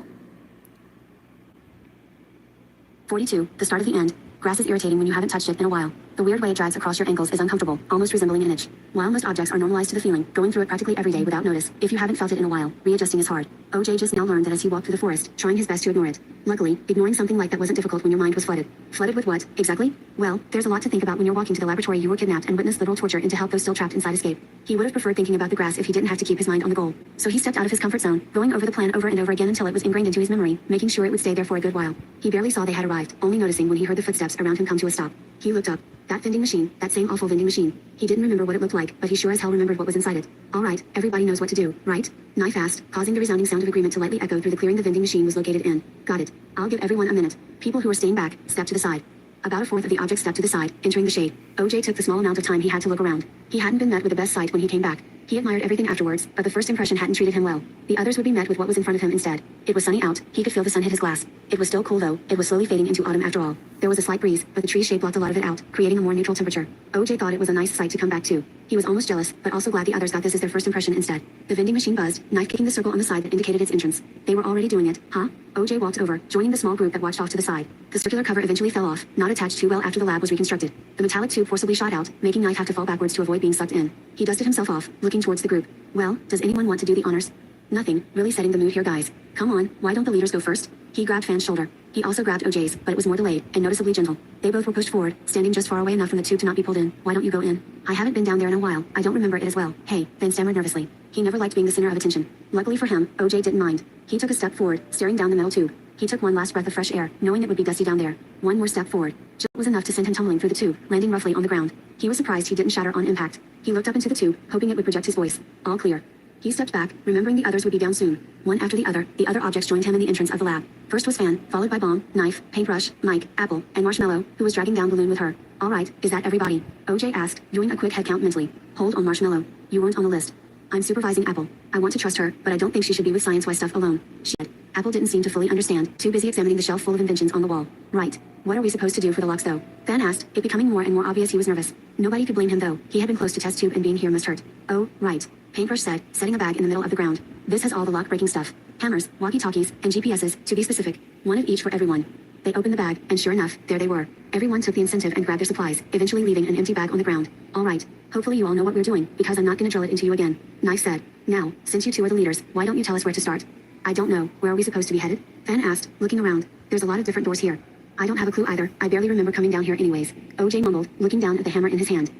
42. The start of the end. Grass is irritating when you haven't touched it in a while. The weird way it drags across your ankles is uncomfortable, almost resembling an itch. While most objects are normalized to the feeling, going through it practically every day without notice, if you haven't felt it in a while, readjusting is hard. OJ just now learned that as he walked through the forest, trying his best to ignore it. Luckily, ignoring something like that wasn't difficult when your mind was flooded. Flooded with what, exactly? Well, there's a lot to think about when you're walking to the laboratory you were kidnapped and witnessed literal torture and to help those still trapped inside escape. He would have preferred thinking about the grass if he didn't have to keep his mind on the goal. So he stepped out of his comfort zone, going over the plan over and over again until it was ingrained into his memory, making sure it would stay there for a good while. He barely saw they had arrived, only noticing when he heard the footsteps around him come to a stop. He looked up. That vending machine, that same awful vending machine. He didn't remember what it looked like, but he sure as hell remembered what was inside it. All right, everybody knows what to do, right? Knife asked, causing the resounding sound of agreement to lightly echo through the clearing the vending machine was located in. Got it. I'll give everyone a minute. People who are staying back, step to the side. About a fourth of the objects stepped to the side, entering the shade. OJ took the small amount of time he had to look around. He hadn't been met with the best sight when he came back. He admired everything afterwards, but the first impression hadn't treated him well. The others would be met with what was in front of him instead. It was sunny out, he could feel the sun hit his glass. It was still cool though, it was slowly fading into autumn after all. There was a slight breeze, but the tree's shade blocked a lot of it out, creating a more neutral temperature. OJ thought it was a nice sight to come back to. He was almost jealous, but also glad the others got this as their first impression instead. The vending machine buzzed, knife kicking the circle on the side that indicated its entrance. They were already doing it, huh? OJ walked over, joining the small group that watched off to the side. The circular cover eventually fell off, not attached too well after the lab was reconstructed. The metallic tube forcibly shot out, making Knife have to fall backwards to avoid being sucked in. He dusted himself off, looking towards the group. Well, does anyone want to do the honors? Nothing, really setting the mood here guys. Come on, why don't the leaders go first? He grabbed Fan's shoulder. He also grabbed OJ's, but it was more delayed, and noticeably gentle. They both were pushed forward, standing just far away enough from the tube to not be pulled in. Why don't you go in? I haven't been down there in a while, I don't remember it as well. Hey, Fan stammered nervously. He never liked being the center of attention. Luckily for him, OJ didn't mind. He took a step forward, staring down the metal tube. He took one last breath of fresh air, knowing it would be dusty down there. One more step forward. Just was enough to send him tumbling through the tube, landing roughly on the ground. He was surprised he didn't shatter on impact. He looked up into the tube, hoping it would project his voice. All clear. He stepped back, remembering the others would be down soon. One after the other objects joined him in the entrance of the lab. First was Fan, followed by Bomb, Knife, Paintbrush, Mike, Apple, and Marshmallow, who was dragging down Balloon with her. All right, is that everybody? OJ asked, doing a quick head count mentally. Hold on Marshmallow. You weren't on the list. I'm supervising Apple. I want to trust her, but I don't think she should be with science-wise stuff alone. She said. Apple didn't seem to fully understand, too busy examining the shelf full of inventions on the wall. Right. What are we supposed to do for the locks though? Fan asked, it becoming more and more obvious he was nervous. Nobody could blame him though. He had been close to test tube and being here must hurt. Oh, right. Paintbrush said, setting a bag in the middle of the ground. This has all the lock-breaking stuff. Hammers, walkie-talkies, and GPSs, to be specific. One of each for everyone. They opened the bag, and sure enough, there they were. Everyone took the incentive and grabbed their supplies, eventually leaving an empty bag on the ground. All right. Hopefully you all know what we're doing, because I'm not gonna drill it into you again. Knife said. Now, since you two are the leaders, why don't you tell us where to start? I don't know. Where are we supposed to be headed? Fan asked, looking around. There's a lot of different doors here. I don't have a clue either. I barely remember coming down here anyways. OJ mumbled, looking down at the hammer in his hand.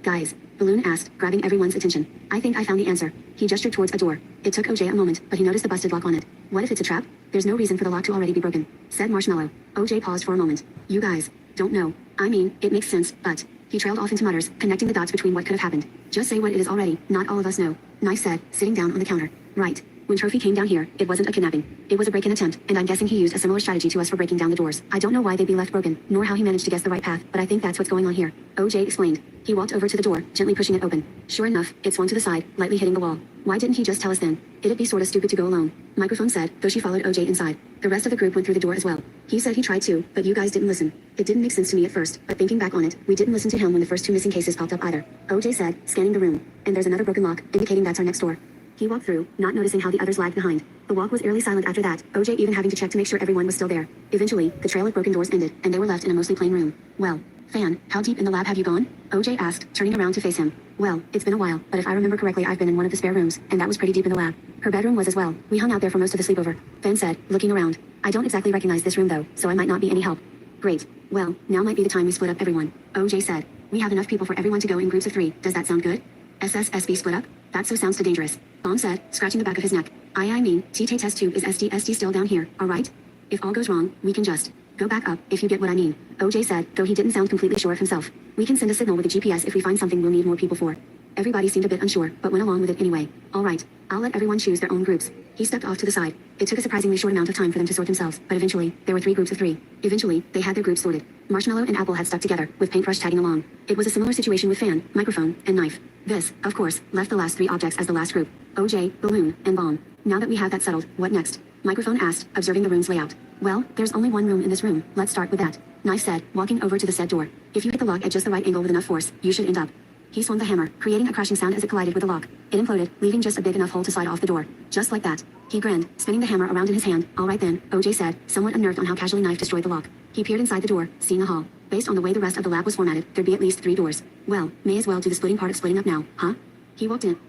Guys. Balloon asked, grabbing everyone's attention. I think I found the answer. He gestured towards a door. It took OJ a moment, but he noticed the busted lock on it. What if it's a trap? There's no reason for the lock to already be broken, said Marshmallow. OJ paused for a moment. You guys don't know. I mean, it makes sense, but... He trailed off into mutters, connecting the dots between what could have happened. Just say what it is already, not all of us know. Knife said, sitting down on the counter. Right. When Trophy came down here, it wasn't a kidnapping. It was a break-in attempt, and I'm guessing he used a similar strategy to us for breaking down the doors. I don't know why they'd be left broken, nor how he managed to guess the right path, but I think that's what's going on here. OJ explained. He walked over to the door, gently pushing it open. Sure enough, it swung to the side, lightly hitting the wall. Why didn't he just tell us then? It'd be sorta stupid to go alone. Microphone said, though she followed OJ inside. The rest of the group went through the door as well. He said he tried to, but you guys didn't listen. It didn't make sense to me at first, but thinking back on it, we didn't listen to him when the first two missing cases popped up either. OJ said, scanning the room. And there's another broken lock, indicating that's our next door. He walked through, not noticing how the others lagged behind. The walk was eerily silent after that, OJ even having to check to make sure everyone was still there. Eventually, the trail of broken doors ended, and they were left in a mostly plain room. Well, Fan, how deep in the lab have you gone? OJ asked, turning around to face him. Well, it's been a while, but if I remember correctly I've been in one of the spare rooms, and that was pretty deep in the lab. Her bedroom was as well. We hung out there for most of the sleepover. Fan said, looking around. I don't exactly recognize this room though, so I might not be any help. Great. Well, now might be the time we split up everyone. OJ said. We have enough people for everyone to go in groups of 3. Does that sound good? SSSB split up? That so sounds too dangerous. Bomb said, scratching the back of his neck. I mean, T-Tay test tube is SD still down here, alright? If all goes wrong, we can just go back up, if you get what I mean. OJ said, though he didn't sound completely sure of himself. We can send a signal with a GPS if we find something we'll need more people for. Everybody seemed a bit unsure, but went along with it anyway. Alright, I'll let everyone choose their own groups. He stepped off to the side. It took a surprisingly short amount of time for them to sort themselves, but eventually, there were 3 groups of 3. Eventually, they had their groups sorted. Marshmallow and Apple had stuck together, with Paintbrush tagging along. It was a similar situation with Fan, Microphone, and Knife. This, of course, left the last 3 objects as the last group. OJ, Balloon, and Bomb. Now that we have that settled, what next? Microphone asked, observing the room's layout. Well, there's only one room in this room. Let's start with that. Knife said, walking over to the said door. If you hit the lock at just the right angle with enough force, you should end up. He swung the hammer, creating a crashing sound as it collided with the lock. It imploded, leaving just a big enough hole to slide off the door. Just like that. He grinned, spinning the hammer around in his hand. All right then, OJ said, somewhat unnerved on how casually Knife destroyed the lock. He peered inside the door, seeing a hall. Based on the way the rest of the lab was formatted, there'd be at least 3 doors. Well, may as well do the splitting part of splitting up now, huh? He walked in,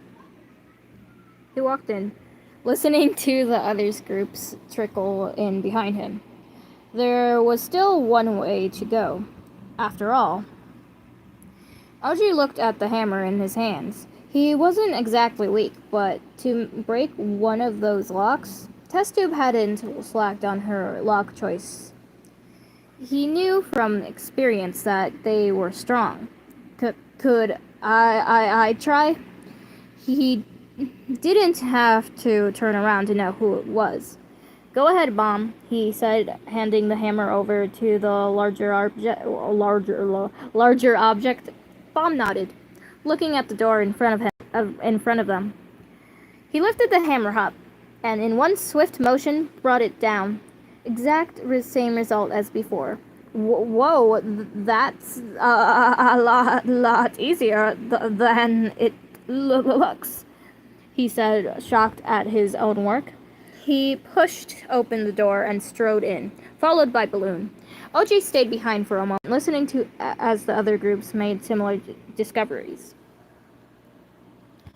listening to the others' groups trickle in behind him. There was still one way to go, after all. OJ looked at the hammer in his hands. He wasn't exactly weak, but to break one of those locks, Test Tube hadn't slacked on her lock choice. He knew from experience that they were strong. Could I try? He didn't have to turn around to know who it was. Go ahead, Bomb, he said, handing the hammer over to the larger object. Bomb nodded, looking at the door in front of them. He lifted the hammer up, and in one swift motion brought it down. Same result as before. Whoa, that's a lot easier than it looks, he said, shocked at his own work. He pushed open the door and strode in, followed by Balloon. OJ stayed behind for a moment, listening to as the other groups made similar discoveries.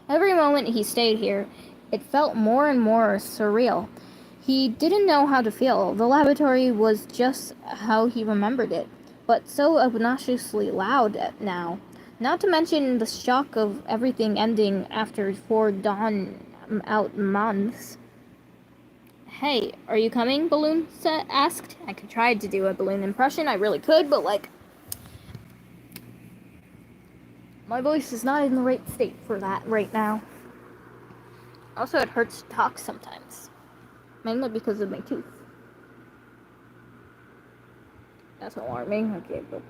Every moment he stayed here, it felt more and more surreal. He didn't know how to feel. The laboratory was just how he remembered it, but so obnoxiously loud now. Not to mention the shock of everything ending after 4 drawn-out months. Hey, are you coming? Balloon asked. I could try to do a Balloon impression. I really could, but my voice is not in the right state for that right now. Also, it hurts to talk sometimes. Mainly because of my tooth. That's alarming. Okay, but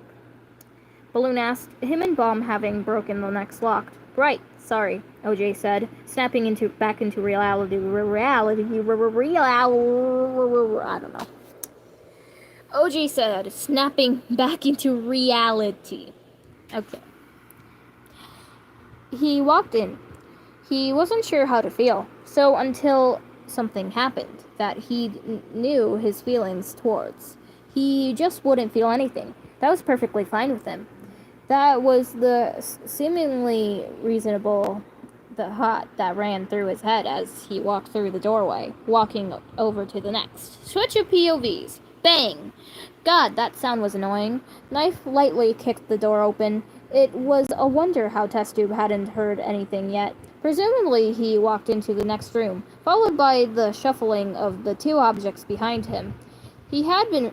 Balloon asked, him and Bomb having broken the next lock. Right, sorry, OJ said, snapping back into reality. I don't know. OJ said, snapping back into reality. Okay. He walked in. He wasn't sure how to feel, so until something happened that he knew his feelings towards, he just wouldn't feel anything. That was perfectly fine with him. That was the seemingly reasonable thought that ran through his head as he walked through the doorway, walking over to the next. Switch of POVs. Bang! God, that sound was annoying. Knife lightly kicked the door open. It was a wonder how Test Tube hadn't heard anything yet. Presumably, he walked into the next room, followed by the shuffling of the 2 objects behind him. He had been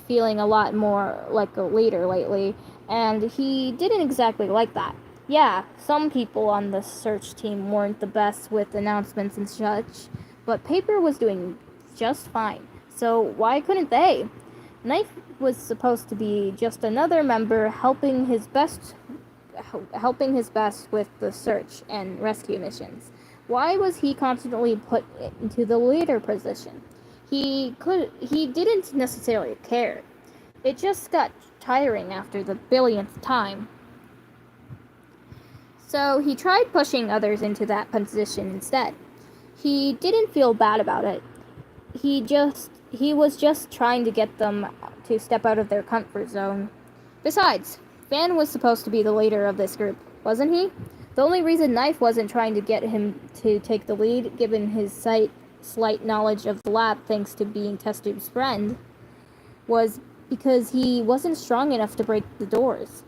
feeling a lot more like a leader lately, and he didn't exactly like that. Yeah, some people on the search team weren't the best with announcements and such, but Paper was doing just fine, so why couldn't they? Knife was supposed to be just another member helping his best with the search and rescue missions. Why was he constantly put into the leader position? He didn't necessarily care. It just got tiring after the billionth time. So he tried pushing others into that position instead. He didn't feel bad about it. He was just trying to get them to step out of their comfort zone. Besides, Fan was supposed to be the leader of this group, wasn't he? The only reason Knife wasn't trying to get him to take the lead, given his slight knowledge of the lab thanks to being Test Tube's friend, was because he wasn't strong enough to break the doors.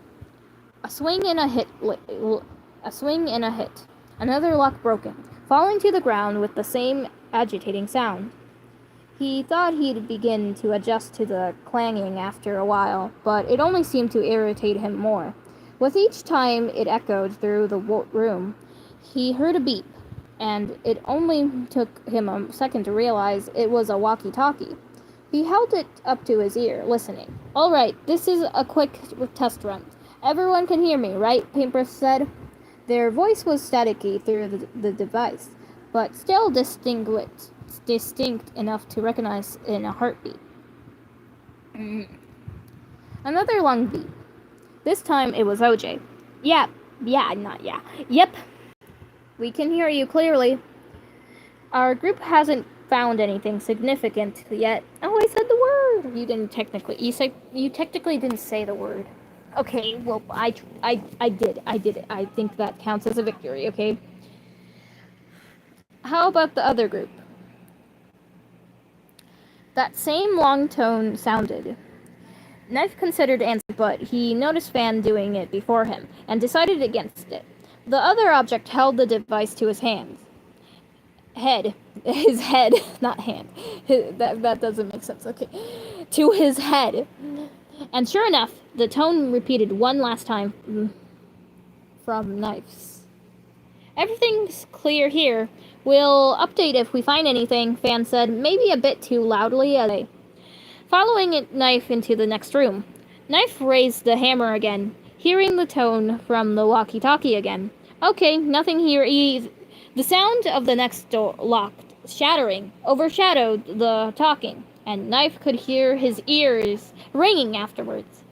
A swing and a hit. Another lock broken, falling to the ground with the same agitating sound. He thought he'd begin to adjust to the clanging after a while, but it only seemed to irritate him more. With each time it echoed through the room, he heard a beep, and it only took him a second to realize it was a walkie-talkie. He held it up to his ear, listening. All right, this is a quick test run. Everyone can hear me, right? Paintbrush said. Their voice was staticky through the device, but still distinct enough to recognize in a heartbeat. Another long beep. This time it was OJ. Yep. We can hear you clearly. Our group hasn't found anything significant yet. Oh, I said the word. You technically didn't say the word. Okay, well, I did it. I think that counts as a victory, okay? How about the other group? That same long tone sounded. Knife considered answering, but he noticed Fan doing it before him, and decided against it. The other object held the device to his hand. His head, not hand. That doesn't make sense, okay. To his head. And sure enough, the tone repeated one last time from Knife's. Everything's clear here. We'll update if we find anything, Fan said, maybe a bit too loudly as they following Knife into the next room. Knife raised the hammer again, hearing the tone from the walkie-talkie again. Okay, nothing here either. The sound of the next door locked, shattering, overshadowed the talking, and Knife could hear his ears ringing afterwards.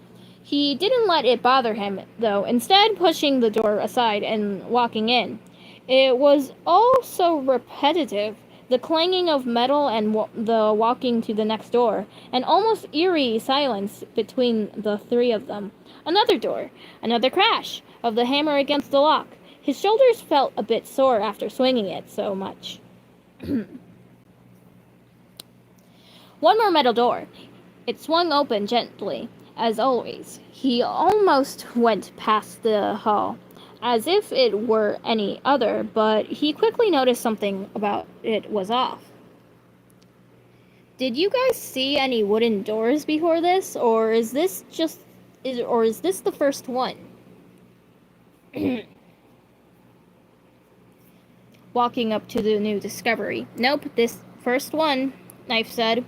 He didn't let it bother him, though, instead pushing the door aside and walking in. It was all so repetitive, the clanging of metal and the walking to the next door, an almost eerie silence between the three of them. Another door, another crash of the hammer against the lock. His shoulders felt a bit sore after swinging it so much. One more metal door. It swung open gently, as always. He almost went past the hall, as if it were any other, but he quickly noticed something about it was off. Did you guys see any wooden doors before this, or is this the first one? Walking up to the new discovery. Nope, this first one, Knife said,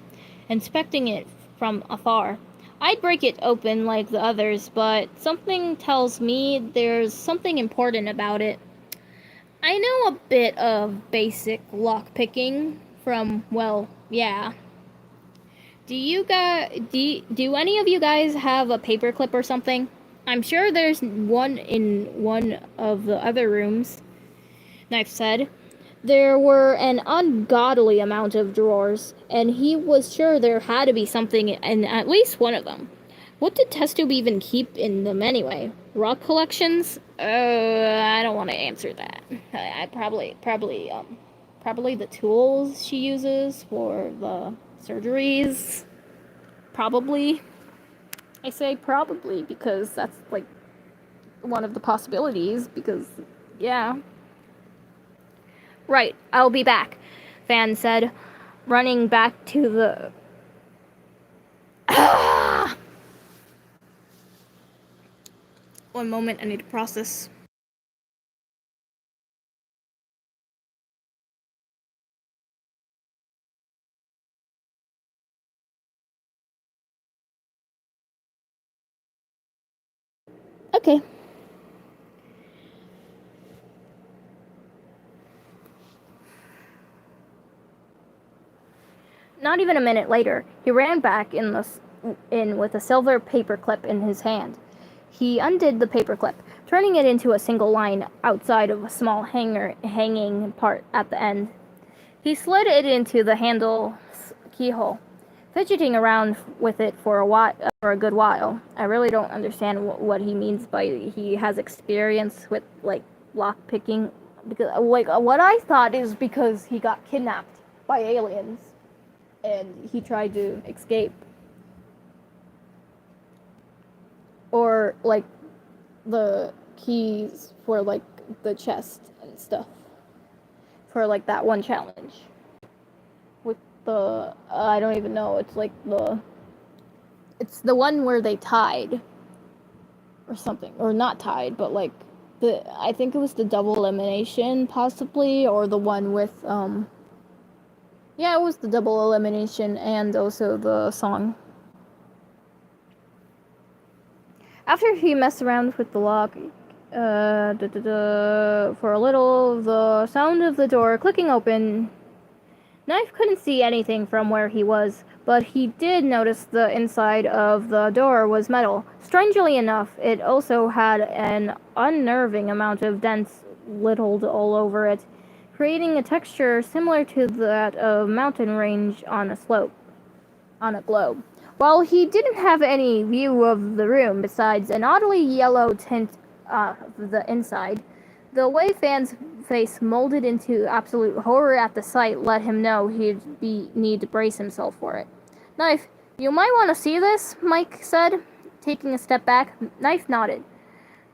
inspecting it from afar. I'd break it open like the others, but something tells me there's something important about it. I know a bit of basic lockpicking from, well, yeah. Do any of you guys have a paperclip or something? I'm sure there's one in one of the other rooms, Knife said. There were an ungodly amount of drawers, and he was sure there had to be something in at least one of them. What did test tube even keep in them anyway? Rock collections? I don't want to answer that. I probably the tools she uses for the surgeries. Probably. I say probably because that's like one of the possibilities, because yeah. Right, I'll be back, Fan said, running back to the... One moment, I need to process. Okay. Not even a minute later, he ran back in with a silver paperclip in his hand. He undid the paperclip, turning it into a single line outside of a small hanging part at the end. He slid it into the handle's keyhole, fidgeting around with it for a good while. I really don't understand what he means by he has experience with like lock picking, because like what I thought is because he got kidnapped by aliens and he tried to escape, or like the keys for like the chest and stuff for like that one challenge with the I don't even know, it's the one where they tied or something, or not tied, but like I think it was the double elimination possibly, or the one with yeah, it was the double elimination and also the song. After he messed around with the lock for a little, the sound of the door clicking open. Knife couldn't see anything from where he was, but he did notice the inside of the door was metal. Strangely enough, it also had an unnerving amount of dents littled all over it, creating a texture similar to that of mountain range on a globe. While he didn't have any view of the room besides an oddly yellow tint of the inside, the way Fan's face molded into absolute horror at the sight let him know he'd need to brace himself for it. Knife, you might want to see this, Mike said, taking a step back. Knife nodded,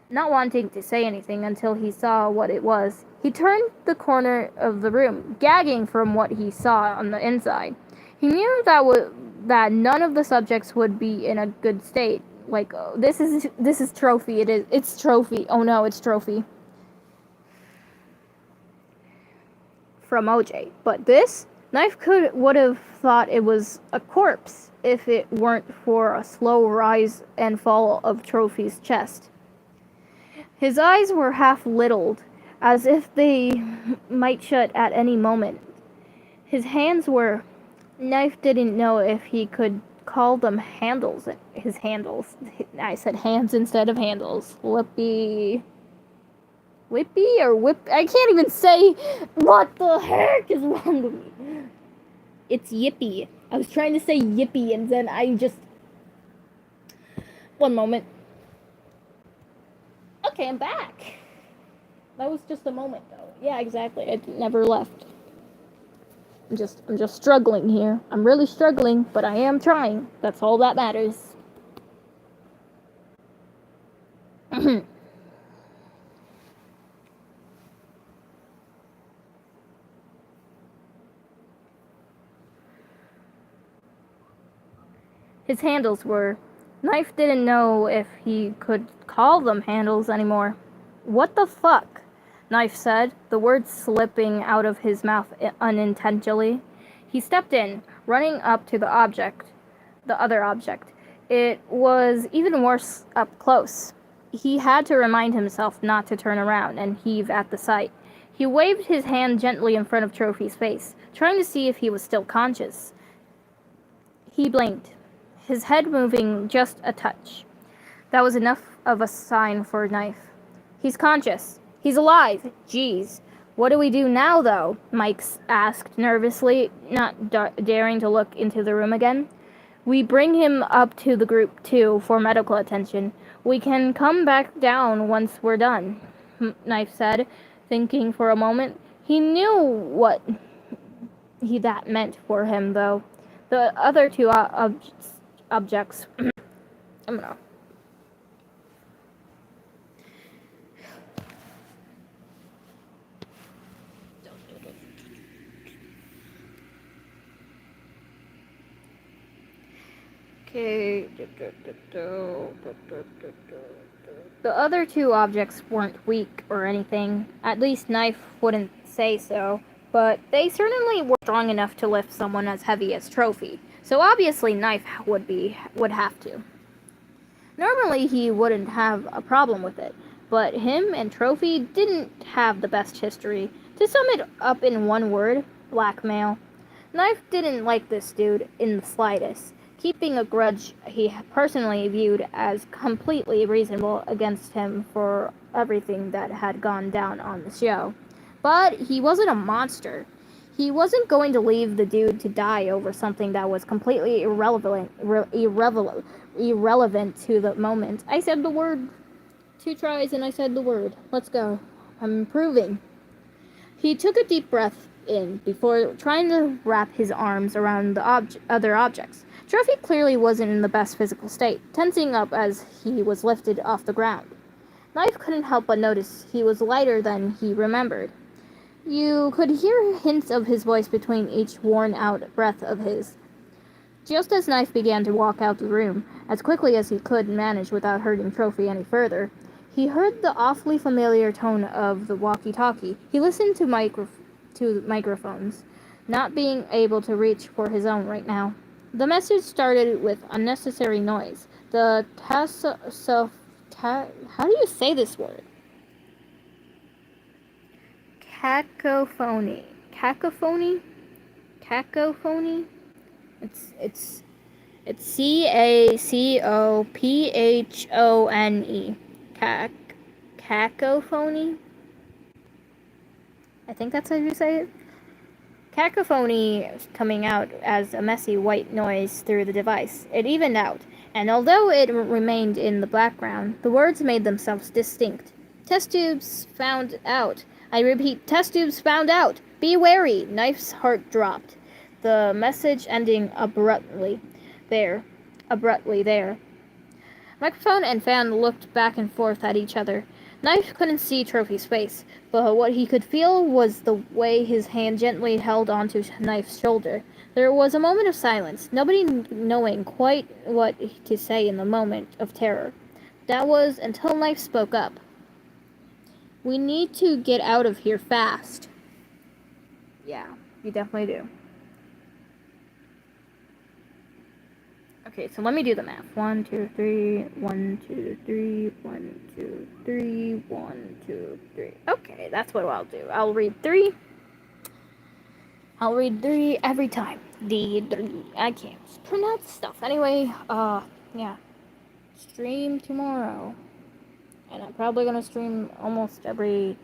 not wanting to say anything until he saw what it was. He turned the corner of the room, gagging from what he saw on the inside. He knew that none of the subjects would be in a good state. Like, this is Trophy. It's Trophy. Oh no, it's Trophy. From OJ. But this Knife would have thought it was a corpse if it weren't for a slow rise and fall of Trophy's chest. His eyes were half lidded, as if they might shut at any moment. His hands were... Knife didn't know if he could call them handles. His handles. I said hands instead of handles. Whippy or whip... I can't even say what the heck is wrong with me. It's Yippee. I was trying to say Yippee and then I just... One moment. Okay, I'm back. That was just a moment though. Yeah, exactly. I never left. I'm just struggling here. I'm really struggling, but I am trying. That's all that matters. His handles were... Knife didn't know if he could call them handles anymore. What the fuck? Knife said, the words slipping out of his mouth unintentionally. He stepped in, running up to the other object. It was even worse up close. He had to remind himself not to turn around and heave at the sight. He waved his hand gently in front of Trophy's face, trying to see if he was still conscious. He blinked, his head moving just a touch. That was enough of a sign for Knife. He's conscious. He's alive. Jeez. What do we do now, though? Mike asked nervously, not daring to look into the room again. We bring him up to the group, too, for medical attention. We can come back down once we're done, Knife said, thinking for a moment. He knew what that meant for him, though. The other two objects... I'm gonna... Okay. The other two objects weren't weak or anything. At least Knife wouldn't say so. But they certainly were strong enough to lift someone as heavy as Trophy. So obviously Knife would have to. Normally he wouldn't have a problem with it. But him and Trophy didn't have the best history. To sum it up in one word, blackmail. Knife didn't like this dude in the slightest, keeping a grudge he personally viewed as completely reasonable against him for everything that had gone down on the show. But he wasn't a monster. He wasn't going to leave the dude to die over something that was completely irrelevant to the moment. I said the word 2 tries and I said the word. Let's go. I'm improving. He took a deep breath in before trying to wrap his arms around the other objects. Trophy clearly wasn't in the best physical state, tensing up as he was lifted off the ground. Knife couldn't help but notice he was lighter than he remembered. You could hear hints of his voice between each worn-out breath of his. Just as Knife began to walk out the room, as quickly as he could manage without hurting Trophy any further, he heard the awfully familiar tone of the walkie-talkie. He listened to microphones, not being able to reach for his own right now. The message started with unnecessary noise. How do you say this word? Cacophony. Cacophony? Cacophony? It's CACOPHONE. Cacophony? I think that's how you say it. Cacophony coming out as a messy white noise through the device. It evened out, and although it remained in the background, the words made themselves distinct. Test tubes found out. I repeat, test tubes found out. Be wary. Knife's heart dropped. The message ending abruptly there. Microphone and fan looked back and forth at each other. Knife couldn't see Trophy's face, but what he could feel was the way his hand gently held onto Knife's shoulder. There was a moment of silence, nobody knowing quite what to say in the moment of terror. That was until Knife spoke up. "We need to get out of here fast." Yeah, you definitely do. Okay, so let me do the math. 1, 2, 3, 1, 2, 3, 1, 2, 3, 1, 2, 3. Okay, that's what I'll do. I'll read 3. I'll read 3 every time. I can't pronounce stuff. Anyway, yeah. Stream tomorrow. And I'm probably gonna stream almost every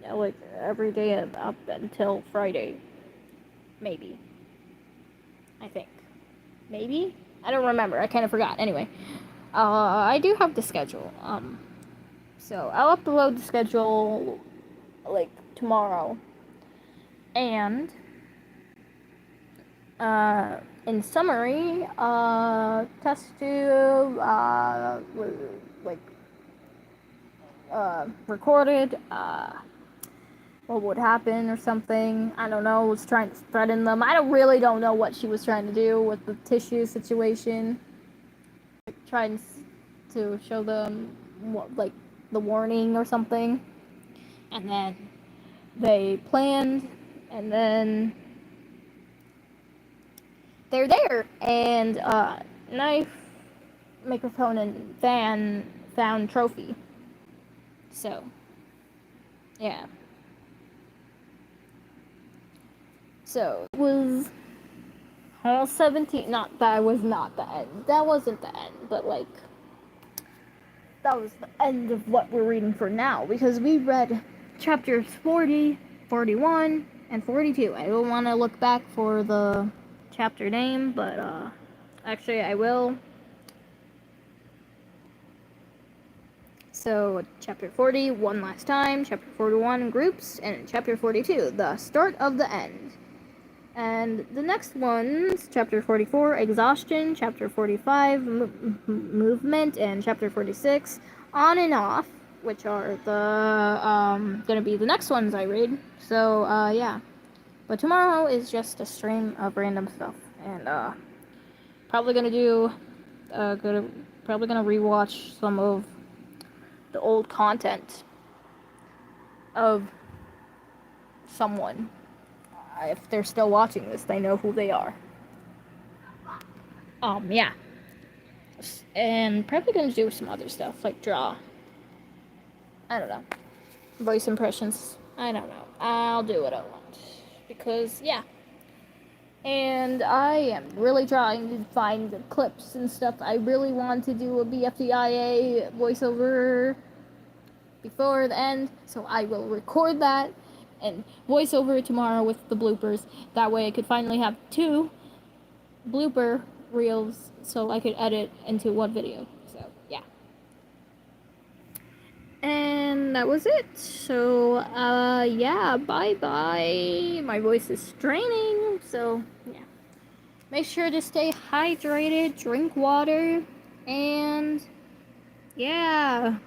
day up until Friday. Maybe. I think. Maybe? I don't remember. I kind of forgot. Anyway, I do have the schedule. So I'll upload the schedule like tomorrow. And in summary, test tube, recorded, what would happen or something. I don't know. Was trying to threaten them. I don't know what she was trying to do with the tissue situation. Trying to show them what, like, the warning or something. And then they planned, and then they're there. And Knife, microphone, and fan found Trophy. So, yeah. So, it was all 17. That was not the end. That wasn't the end, but like, that was the end of what we're reading for now, because we read chapters 40, 41, and 42. I don't want to look back for the chapter name, but actually I will. So, chapter 40, one last time, chapter 41, groups, and chapter 42, the start of the end. And the next ones, chapter 44, exhaustion, chapter 45, movement, and chapter 46, on and off, which are the, gonna be the next ones I read. So, yeah. But tomorrow is just a stream of random stuff. And, probably gonna do, probably gonna rewatch some of the old content of someone. If they're still watching this, they know who they are. Yeah. And probably gonna do some other stuff, like draw. I don't know. Voice impressions. I don't know. I'll do what I want. Because, yeah. And I am really trying to find the clips and stuff. I really want to do a BFDIA voiceover before the end, so I will record that and voice over tomorrow with the bloopers. That way I could finally have 2 blooper reels so I could edit into one video. So, yeah. And that was it. So, yeah, bye-bye. My voice is straining, so, yeah. Make sure to stay hydrated, drink water, and, yeah.